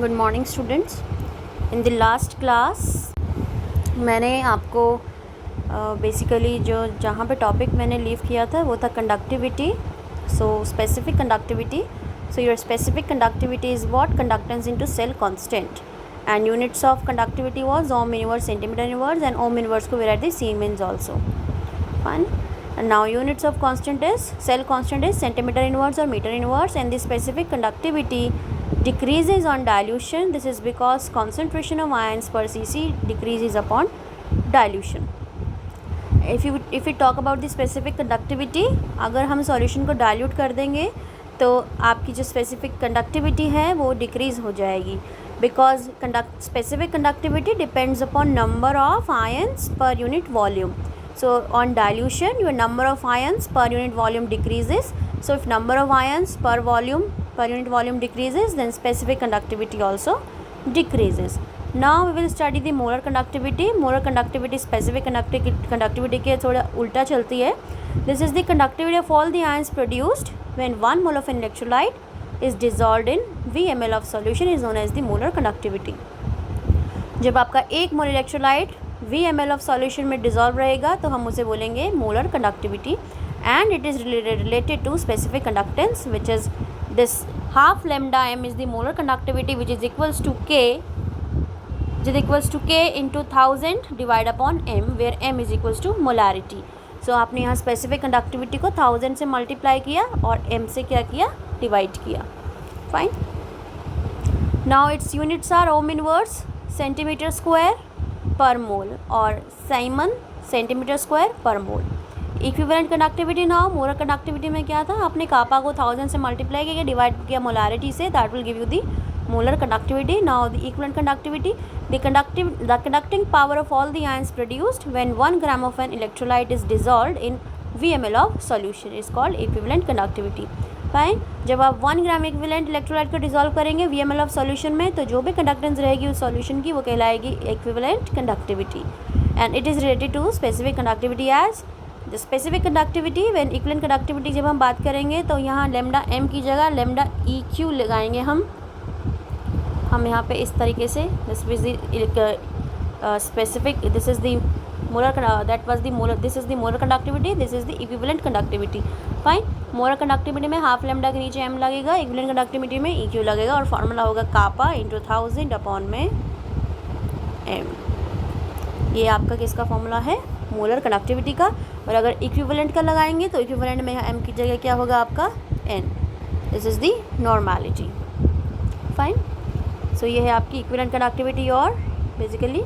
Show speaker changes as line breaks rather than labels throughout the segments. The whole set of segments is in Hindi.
Good morning students. In the last class मैंने आपको बेसिकली जहाँ पे टॉपिक मैंने लीव किया था वो था conductivity. So specific conductivity. So your specific conductivity is what conductance into cell constant and units of conductivity was ohm inverse, centimetre inverse and ohm inverse को were the siemens also. Fine. And now units of constant is cell constant is centimeter inverse or meter inverse, and the specific conductivity decreases on dilution. This is because concentration of ions per cc decreases upon dilution. If we talk about the specific conductivity, अगर हम solution को dilute कर देंगे तो आपकी जो specific conductivity है वो decrease हो जाएगी, because specific conductivity depends upon number of ions per unit volume. So on dilution your number of ions per unit volume decreases. So if number of ions per unit volume decreases, then specific conductivity also decreases. Now we will study the molar conductivity. Molar conductivity specific conductivity के थोड़ा उल्टा चलती है. This is the conductivity of all the ions produced when 1 mole of an electrolyte is dissolved in VmL of solution is known as the molar conductivity. जब आपका 1 mole electrolyte VmL of solution में डिजॉल्व रहेगा तो हम उसे बोलेंगे molar conductivity, and it is related to specific conductance which is this half lambda m is the molar conductivity which is equals to k into 1000 divide upon m, where m is equals to molarity. So आपने यहाँ स्पेसिफिक कंडक्टिविटी को 1000 से मल्टीप्लाई किया और m से क्या किया, डिवाइड किया. Fine. Now its units are ohm inverse, centimetre square per mole और siemens centimetre square per mole. Equivalent conductivity. Now molar conductivity में क्या था, आपने कापा को 1000 से मल्टीप्लाई किया, डिवाइड किया मोलारिटी से, that will give you the molar conductivity. Now the equivalent conductivity, the conducting power of all the ions produced when 1 gram of an electrolyte is dissolved in VmL of solution is called equivalent conductivity. Fine. जब आप 1 ग्राम इक्विवेलेंट इलेक्ट्रोलाइट को डिजॉल्व करेंगे VmL ऑफ सॉल्यूशन में, तो जो भी कंडक्टेंस रहेगी उस सॉल्यूशन की वो कहलाएगी equivalent conductivity, and it is related to specific conductivity as the specific conductivity. When equivalent conductivity जब हम बात करेंगे तो यहाँ लेमडा m की जगह लेमडा EQ लगाएंगे हम यहाँ पे इस तरीके से. This is the molar that was the molar, this is the molar conductivity, this is the equivalent conductivity. Fine. molar conductivity में हाफ लेमडा के नीचे m लगेगा, equivalent conductivity में EQ लगेगा, और फार्मूला होगा कापा इंटू 1000 अपॉन में m. ये आपका किसका फॉर्मूला है, मोलर कंडक्टिविटी का. और अगर इक्विवेलेंट का लगाएंगे तो इक्विवेलेंट में m की जगह क्या होगा आपका n. This is the normality. Fine. So ये है आपकी इक्विवेलेंट कंडक्टिविटी और basically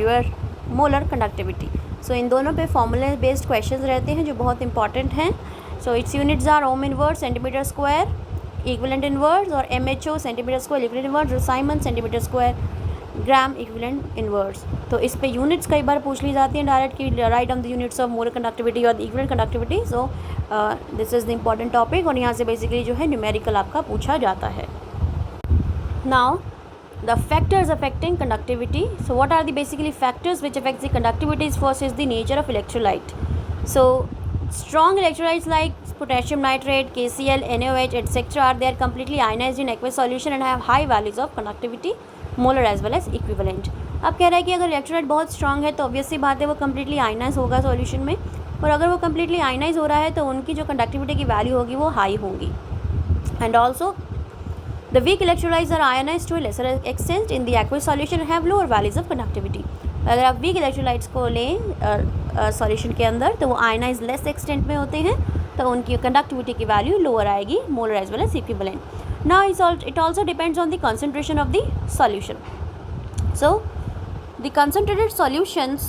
your molar conductivity. So इन दोनों पे फॉर्मूले बेस्ड क्वेश्चंस रहते हैं जो बहुत इंपॉर्टेंट हैं. So its units are ohm inverse, centimetre square, equivalent inverse, और MHO centimetre square equivalent inverse, और siemens centimetre square gram equivalent inverse. तो इस पे यूनिट्स कई बार पूछ ली जाती हैं डायरेक्ट कि write on the units of molar conductivity और equivalent conductivity. So this is the important topic, और यहाँ से बेसिकली जो है न्यूमेरिकल आपका पूछा जाता है. Now the factors affecting conductivity. So what are the basically factors which affects the conductivity? First is the nature of electrolyte. So strong electrolytes like potassium nitrate, KCl, NaOH etc. they are completely ionized in aqueous solution and have high values of conductivity, molar as well as equivalent. अब कह रहा है कि अगर इलेक्ट्रोलाइट बहुत स्ट्रॉन्ग है तो ऑब्वियसली बात है वो कम्प्लीटली आयनाइज होगा सॉल्यूशन में, और अगर वो कम्प्लीटली आयनाइज हो रहा है तो उनकी जो कंडक्टिविटी की वैल्यू होगी वो हाई होगी. And also the weak electrolytes are ionized to a lesser extent in the aqueous solution and have lower values of conductivity. अगर आप weak electrolytes को लें सॉल्यूशन के अंदर तो वो आयनाइज लेस एक्सटेंट में होते हैं, तो उनकी कंडक्टिविटी की वैल्यू लोअर आएगी, molar as well as equivalent. Now it also depends on the concentration of the solution. So the concentrated solutions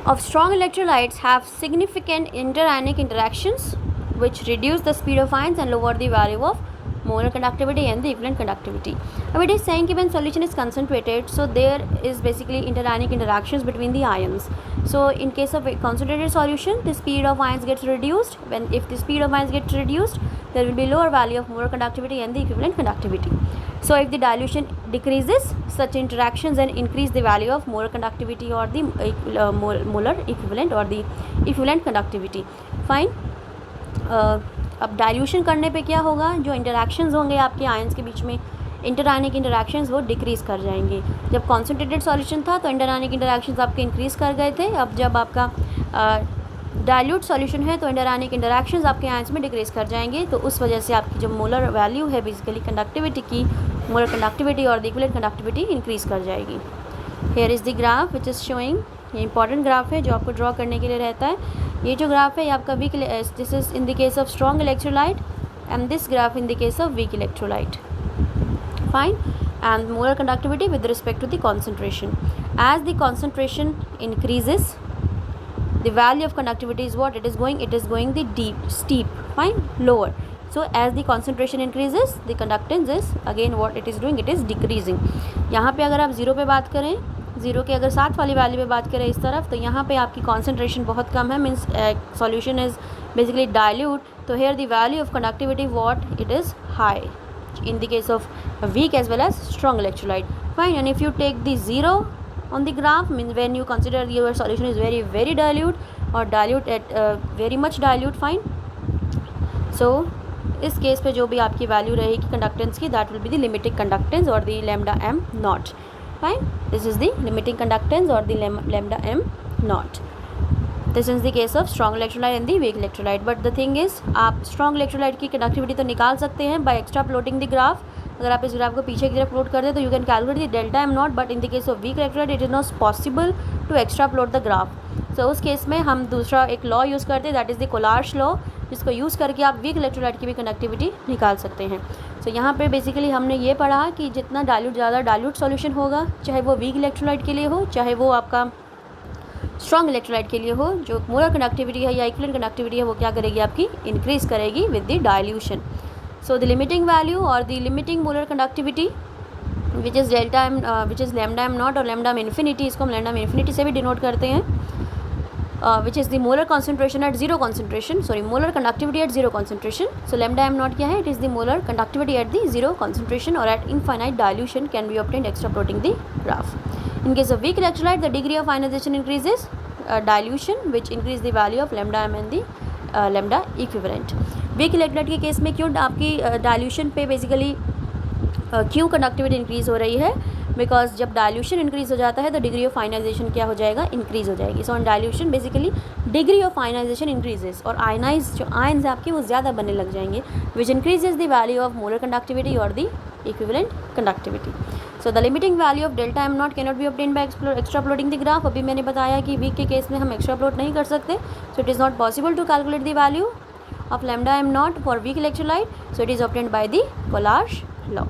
of strong electrolytes have significant interionic interactions which reduce the speed of ions and lower the value of molar conductivity and the equivalent conductivity. Now it is saying कि when solution is concentrated, so there is basically interionic interactions between the ions. So in case of a concentrated solution, the speed of ions gets reduced. If the speed of ions gets reduced, there will be lower value of molar conductivity and the equivalent conductivity. So if the dilution decreases, such interactions then increase the value of molar conductivity or the molar equivalent or the equivalent conductivity. Fine. अब डाइल्यूशन करने पे क्या होगा, जो इंटरेक्शंस होंगे आपके आयंस के बीच में, इंटरआयनिक इंटरेक्शंस वो डिक्रीज़ कर जाएंगे। जब कॉन्सेंट्रेटेड सॉल्यूशन था तो इंटरआयनिक इंटरेक्शंस आपके इंक्रीज़ कर गए थे। अब जब आपका डाइल्यूट सॉल्यूशन है तो इंटरआयनिक इंटरेक्शंस आपके आयंस में डिक्रीज़ कर जाएंगे। तो उस वजह से आपकी जो मोलर वैल्यू है बेसिकली कंडक्टिविटी की, मोलर कंडक्टिविटी और द इक्विवेलेंट कंडक्टिविटी इंक्रीज़ कर जाएगी। Here is the graph which is showing, ये इंपॉर्टेंट ग्राफ है जो आपको ड्रॉ करने के लिए रहता है। ये जो ग्राफ है ये आपका weak, this is in the case of strong electrolyte and this graph in the case of weak electrolyte. Fine, and molar conductivity with respect to the concentration. As the concentration increases, the value of conductivity is what it is going the steep, fine, lower. So as the concentration increases, the conductance is again what it is doing, it is decreasing. यहाँ पे अगर आप ज़ीरो पे बात करें, ज़ीरो के अगर 60 वाली वैल्यू पे बात करें इस तरफ, तो यहाँ पे आपकी concentration बहुत कम है, means solution is basically dilute. तो here the value of conductivity what it is high in the case of weak as well as strong electrolyte. Fine, and if you take the zero on the graph, means when you consider your solution is very dilute or dilute at very much dilute, fine. So इस केस पे जो भी आपकी वैल्यू रहेगी कंडक्टेंस की, that will be the limiting conductance और the lambda m nought. Fine, this is the limiting conductance और the lambda m nought. This is the case of strong electrolyte and the weak electrolyte. But the thing is, आप स्ट्रॉन्ग इलेक्ट्रोलाइट की कंडक्टिविटी तो निकाल सकते हैं by extra plotting the graph. अगर आप इस ग्राफ को पीछे की तरफ प्लॉट कर दें तो you can calculate the delta m nought, but in the case of weak electrolyte it is not possible to extra plot the graph. सो उस केस में हम दूसरा एक लॉ यूज़ करते हैं, दैट इज़ द कोलार्श लॉ, जिसको यूज़ करके आप वीक इलेक्ट्रोलाइट की भी कंडक्टिविटी निकाल सकते हैं। सो यहाँ पे बेसिकली हमने ये पढ़ा कि जितना डाइल्यूट, ज़्यादा डाइल्यूट सॉल्यूशन होगा, चाहे वो वीक इलेक्ट्रोलाइट के लिए हो, चाहे वो आपका स्ट्रॉन्ग इलेक्ट्रोलाइट के लिए हो, जो मोलर कंडक्टिविटी है या इक्विवेलेंट कंडक्टिविटी है वो क्या करेगी, आपकी इंक्रीज़ करेगी with the dilution. So the limiting value और the limiting molar conductivity which is delta m, which is lambda m nought और लैम्डा एम इन्फिनिटी, इसको हम लैम्डा एम इन्फिनिटी से भी डिनोट करते हैं, which is the molar concentration at zero concentration, sorry, molar conductivity at zero concentration. So lambda m naught क्या है, it is the molar conductivity at the zero concentration or at infinite dilution can be obtained extra plotting the graph. In case of weak electrolyte, the degree of ionization increases, dilution which increase the value of lambda m and the lambda equivalent. weak electrolyte के केस में क्यों आपकी dilution पे basically क्यों कंडक्टिविटी इंक्रीज़ हो रही है, बिकॉज जब डाइल्यूशन इंक्रीज़ हो जाता है तो डिग्री ऑफ आयनाइजेशन क्या हो जाएगा, इंक्रीज़ हो जाएगी। So on dilution basically degree of ionization increases और आयनाइज जो आयन्स है आपके वो ज़्यादा बनने लग जाएंगे, which increases the value of molar conductivity और the equivalent conductivity. So the limiting value of delta m nought can not be obtain by extra plotting the graph. अभी मैंने बताया कि वीक के केस में हम एक्स्ट्रा प्लॉट नहीं कर सकते, so it is not possible to calculate the value of lambda m naught for weak electrolyte, so it is obtained by the Colarche law.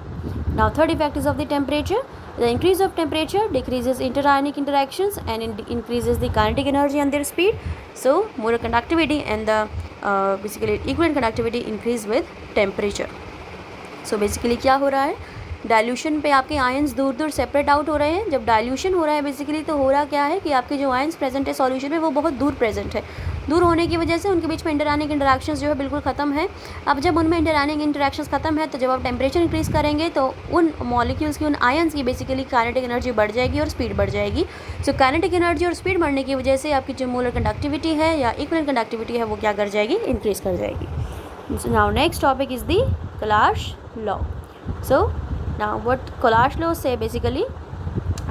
Now third effect is of the temperature. The increase of temperature decreases interionic interactions and increases the kinetic energy and their speed. So molar conductivity and the basically equivalent conductivity increase with temperature. So basically क्या हो रहा है, डाइल्यूशन पे आपके आयंस दूर दूर सेपरेट आउट हो रहे हैं। जब डाइल्यूशन हो रहा है बेसिकली तो हो रहा क्या है कि आपके जो आयंस प्रेजेंट है सॉल्यूशन में वो बहुत दूर प्रेजेंट है। दूर होने की वजह से उनके बीच में इंटरआयनिक इंटरेक्शंस जो है बिल्कुल ख़त्म है। अब जब उनमें इंटरआयनिक इंटरेक्शंस ख़त्म है तो जब आप टेम्परेचर इंक्रीज़ करेंगे तो उन मॉलिक्यूल्स की, उन आयंस की बेसिकली काइनेटिक एनर्जी बढ़ जाएगी और स्पीड बढ़ जाएगी। सो काइनेटिक एनर्जी और स्पीड बढ़ने की वजह से आपकी जो मोलर कंडक्टिविटी है या इक्विवेलेंट कंडक्टिविटी है वो क्या कर जाएगी, इंक्रीज़ कर जाएगी। Now next topic is the Colarche law. So now what Colarche law say, basically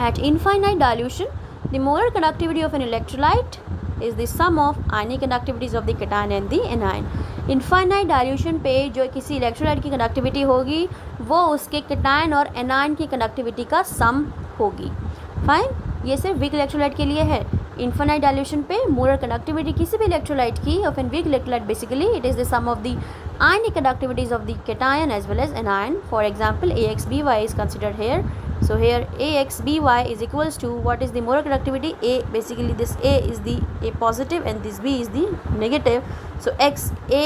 at infinite dilution the molar conductivity of an electrolyte is the sum of ionic conductivities of the cation and the anion. Infinite dilution पे जो किसी इलेक्ट्रोलाइट की कंडक्टिविटी होगी वो उसके केटायन और एनायन की कंडक्टिविटी का सम होगी। फाइन, ये सिर्फ वीक इलेक्ट्रोलाइट के लिए है। इनफाइनाइट डाइल्यूशन पे मोलर कंडक्टिविटी किसी भी इलेक्ट्रोलाइट की of an weak electrolyte basically it is the sum of the ionic conductivities of the cation as well as anion. For example, AXBY is considered here. So here AXBY is equals to what is the molar conductivity, A, basically this A is the A positive and this B is the negative. So X A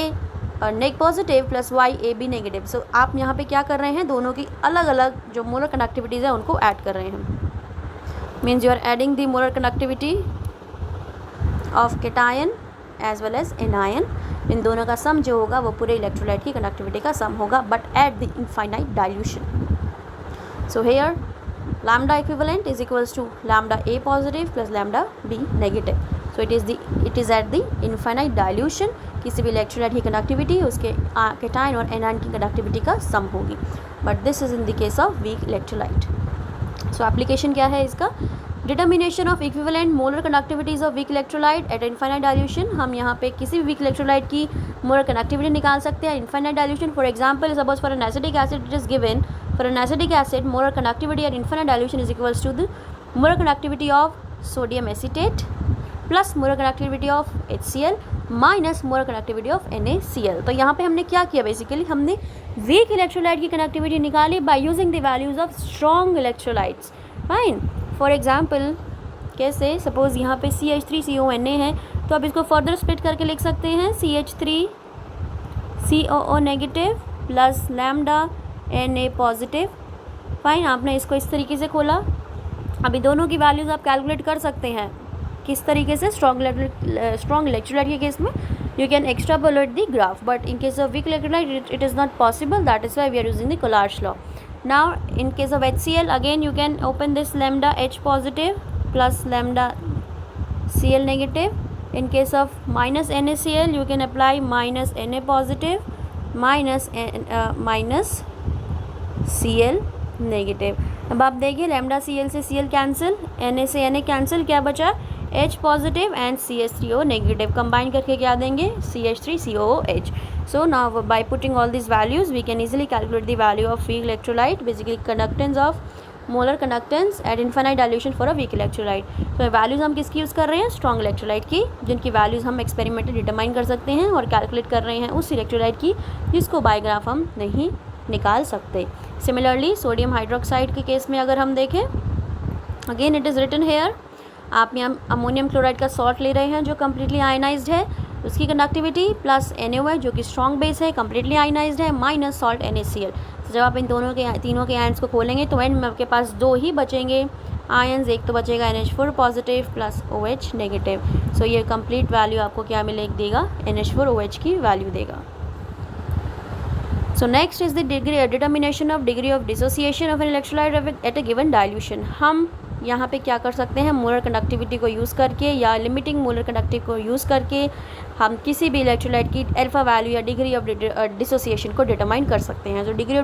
neg positive plus Y A B negative. So आप यहाँ पे क्या कर रहे हैं, दोनों की अलग अलग जो मोलर कंडक्टिविटीज़ है उनको ऐड कर रहे हैं। Means you are adding the molar conductivity of cation as well as anion. इन दोनों का सम जो होगा वो पूरे इलेक्ट्रोलाइट की कंडक्टिविटी का सम होगा, but at the infinite dilution. So here lambda equivalent is equals to lambda A positive plus lambda B negative. So it is at the infinite dilution किसी भी इलेक्ट्रोलाइट की कंडक्टिविटी उसके कैटायन और एनायन की कंडक्टिविटी का सम होगी, but this is in the case of weak electrolyte. So application क्या है इसका, determination of equivalent molar conductivities of weak electrolyte at infinite dilution. हम यहाँ पे किसी भी वीक इलेक्ट्रोलाइट की मोलर कंडक्टिविटी निकाल सकते हैं infinite dilution. For example, suppose for an acidic acid it is given, for an acidic acid molar conductivity at infinite dilution is equals to the molar conductivity of sodium acetate plus molar conductivity of HCl minus molar conductivity of NaCl। तो यहाँ पे हमने क्या किया, बेसिकली हमने वीक इलेक्ट्रोलाइट की कंडक्टिविटी निकाली by using the values of strong electrolytes. Fine, for example कैसे, सपोज यहाँ पे CH3CONa है, तो अब इसको फर्दर स्प्लिट करके लिख सकते हैं CH3COO negative plus lambda Na positive. Fine, आपने इसको इस तरीके से खोला। अभी दोनों की वैल्यूज़ आप कैलकुलेट कर सकते हैं किस तरीके से, स्ट्रॉन्ग इलेक्ट्रोलाइट के केस में you can extrapolate the graph, but in case of weak electrolyte it is not possible, that is why we are using the Collard's law. Now in case of HCl, again you can open this lambda H positive plus lambda Cl negative. In case of minus NaCl you can apply minus Na positive minus Cl negative. अब आप देखिए लैम्डा Cl से Cl कैंसिल, Na से Na कैंसिल, क्या बचा H positive and CH3O negative, combine करके क्या देंगे CH3COOH। So now by putting all this values we can easily calculate the value of weak electrolyte, basically conductance of molar conductance at infinite dilution for a weak electrolyte. तो वैल्यूज हम किसकी यूज़ कर रहे हैं, स्ट्रॉन्ग इलेक्ट्रोलाइट की, जिनकी वैल्यूज हम एक्सपेरिमेंटली डिटरमाइन कर सकते हैं और कैलकुलेट कर रहे हैं उस इलेक्ट्रोलाइट की जिसको बाय ग्राफ हम नहीं निकाल सकते। सिमिलरली सोडियम हाइड्रोक्साइड के केस में अगर हम देखें, again it is written here, आप यहाँ अमोनियम क्लोराइड का सॉल्ट ले रहे हैं जो कम्प्लीटली आयनाइज्ड है, उसकी कंडक्टिविटी प्लस NaO है जो कि स्ट्रॉन्ग बेस है, कम्प्लीटली आयनाइज्ड है, माइनस सॉल्ट NaCl। तो जब आप इन दोनों के तीनों के आयन्स को खोलेंगे तो एंड में आपके पास दो ही बचेंगे आयन्स, एक तो बचेगा NH4 positive plus OH negative. So ये कंप्लीट वैल्यू आपको क्या देगा, NH4OH की वैल्यू देगा। So next is the determination of degree of dissociation of an electrolyte at a given dilution। हम यहाँ पे क्या कर सकते हैं, मोलर कंडक्टिविटी को यूज़ करके या लिमिटिंग मोलर कंडक्टिविटी को यूज़ करके हम किसी भी इलेक्ट्रोलाइट की अल्फा वैल्यू या डिग्री ऑफ डिसोसिएशन को डिटरमाइन कर सकते हैं। जो degree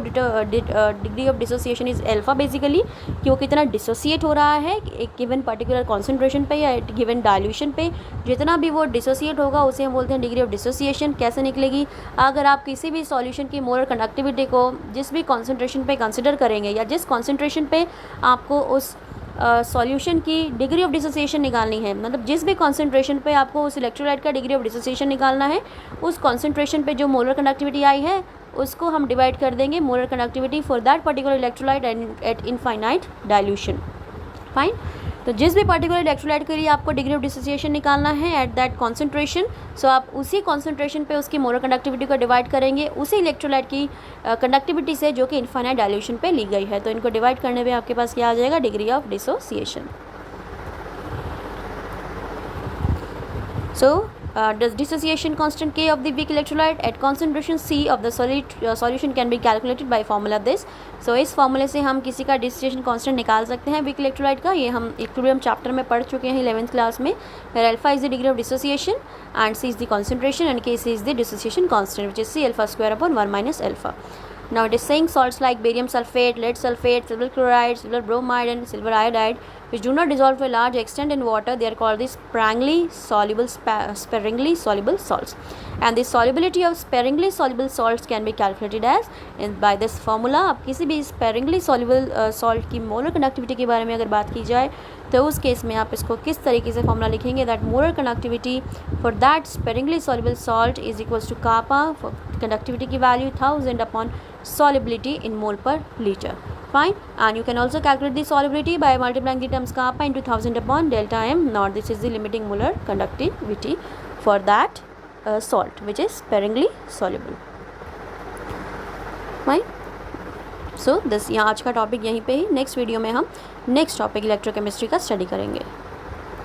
of dissociation is alpha, basically कि वो कितना डिसोसिएट हो रहा है एक गिवन पर्टिकुलर कॉन्सेंट्रेशन पे या गिवन डाइल्यूशन पे, जितना भी वो डिसोसिएट होगा उसे हम बोलते हैं डिग्री ऑफ डिसोसिएशन। कैसे निकलेगी, अगर आप किसी भी सॉल्यूशन की मोलर कंडक्टिविटी को जिस भी कॉन्सेंट्रेशन पे कंसिडर करेंगे या जिस कॉन्सेंट्रेशन पे आपको उस सॉल्यूशन की डिग्री ऑफ डिसोसिएशन निकालनी है, मतलब जिस भी कॉन्सेंट्रेशन पे आपको उस इलेक्ट्रोलाइट का डिग्री ऑफ डिसोसिएशन निकालना है, उस कॉन्सेंट्रेशन पे जो मोलर कंडक्टिविटी आई है उसको हम डिवाइड कर देंगे molar conductivity for that particular electrolyte at infinite dilution. Fine, तो जिस भी पर्टिकुलर इलेक्ट्रोलाइट के लिए आपको डिग्री ऑफ डिसोसिएशन निकालना है एट दैट कॉन्सेंट्रेशन, सो आप उसी कॉन्सेंट्रेशन पे उसकी मोलर कंडक्टिविटी को डिवाइड करेंगे उसी इलेक्ट्रोलाइट की कंडक्टिविटी से जो कि इनफाइनाइट डाइल्यूशन पे ली गई है। तो इनको डिवाइड करने पे आपके पास क्या आ जाएगा, degree of dissociation. So does dissociation constant K of the weak electrolyte at concentration C of the solution can be calculated by formula this। so इस फॉर्मूले से हम किसी का डिसोसिएशन कांस्टेंट निकाल सकते हैं वीक इलेक्ट्रोलाइट का। ये हम इक्विलिब्रियम चैप्टर में पढ़ चुके हैं 11th क्लास में, where alpha is the degree of dissociation and C is the concentration and K is the dissociation constant which is C alpha square upon 1 minus alpha। Now it is saying salts like barium sulfate, lead sulfate, silver chloride, silver bromide and silver iodide which do not dissolve to a large extent in water, they are called the sparingly soluble salts, and the solubility of sparingly soluble salts can be calculated as by this formula। अब किसी भी sparingly soluble salt की molar conductivity के बारे में अगर बात की जाए तो उस केस में आप इसको किस तरीके से फॉर्मूला लिखेंगे, that molar conductivity for that sparingly soluble salt is equals to kappa, conductivity की value 1000 upon solubility in mole per liter। Fine, and you can also calculate the solubility by multiplying the terms kappa into 1000 upon delta m naught। This is the limiting molar conductivity for that salt which is sparingly soluble। Fine, so this यहाँ आज का टॉपिक यहीं पे ही, नेक्स्ट वीडियो में हम नेक्स्ट टॉपिक इलेक्ट्रोकेमिस्ट्री का स्टडी करेंगे।